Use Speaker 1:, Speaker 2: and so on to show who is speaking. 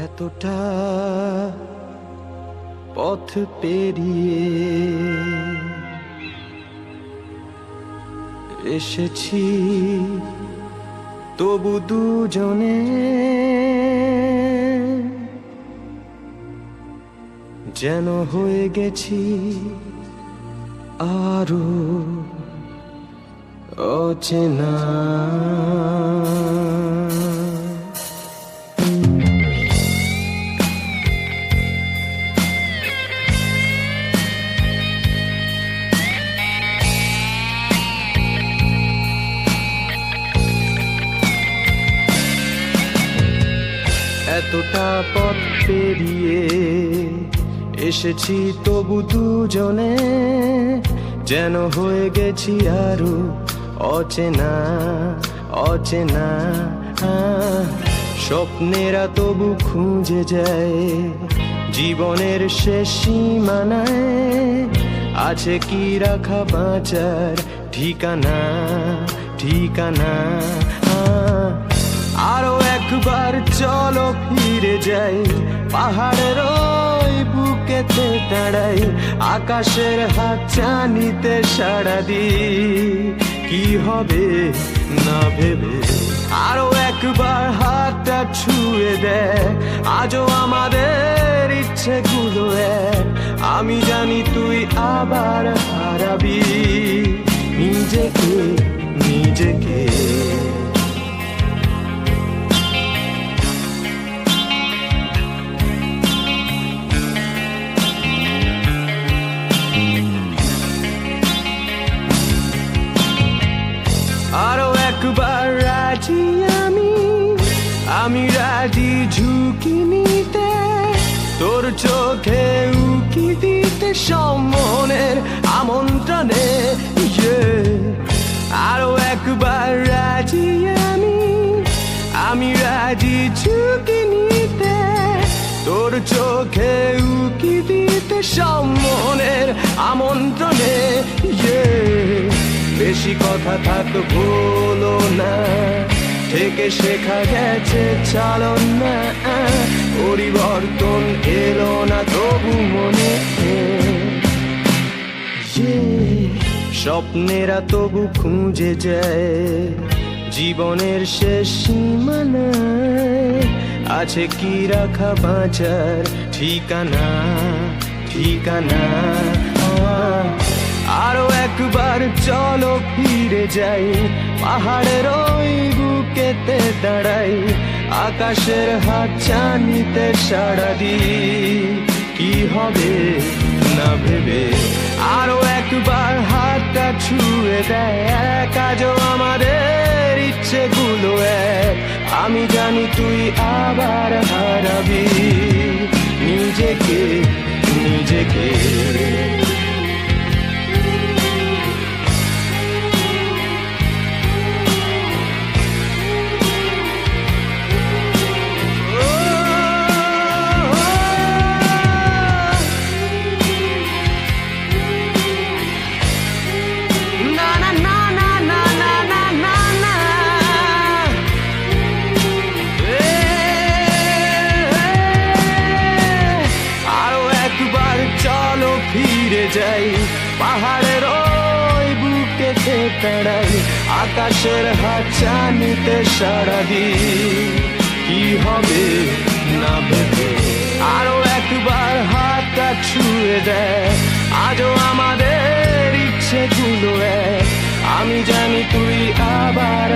Speaker 1: এতটা পথ পেরিয়ে এসেছি, তবু দুজনে যেন হয়ে গেছি আরো অচেনা। এতটা পথ পেরিয়ে এসেছি, তবু দুজনে যেন হয়ে গেছি আরো অচেনা অচেনা। স্বপ্নেরা তবু খুঁজে যায় জীবনের শেষ সীমানায়, আছে কি রাখা বাঁচার ঠিকানা ঠিকানা। আরো একবার চলো ফিরে যাই, পাহাড়ের ওই বুকেতে দাঁড়াই, আকাশের হাত চানিতে সাড়া দি কি হবে না ভেবে। আরো একবার হাতটা ছুঁয়ে দেয়, আজও আমাদের ইচ্ছেগুলো এক। আমি জানি তুই আবার হারাবি নিজেকে নিজেকে। আরো একবার রাজি আমি রাজি ঝুঁকি নিতে, তোর চোখে উকি দিতে সম্মনের আমন্ত্রণে। আরো একবার রাজি আমি রাজি ঝুঁকি নিতে, তোর চোখে উকি দিতে সম্মনের আমন্ত্রণে। বেশি কথা থাক বলো না, থেকে শেখা গেছে চালন না। পরিবর্তন এলো না তবু মনে, স্বপ্নেরা তবু খুঁজে যায় জীবনের শেষ সীমানায়, আছে কি রাখা বাঁচার ঠিকানা ঠিকানা। আরো একবার চলো ফিরে যাই, পাহাড়ের ওই বুকেতে দাঁড়াই, আকাশের হাত চানিতে সাড়া দি কি হবে না ভেবে। আরো একবার হাতটা ছুঁয়ে দেয়, আজও আমাদের ইচ্ছেগুলো এক। আমি জানি তুই আবার হারাবি নিজেকে নিজেকে। ফিরে যাই, পাহাড়ের ওই বুকেতে দাঁড়াই, আকাশের হাত চানিতে সাড়া দি কি হবে না ভেবে। আরো একবার হাতটা ছুঁয়ে দেয়, আজও আমাদের ইচ্ছেগুলো এক। আমি জানি তুই আবার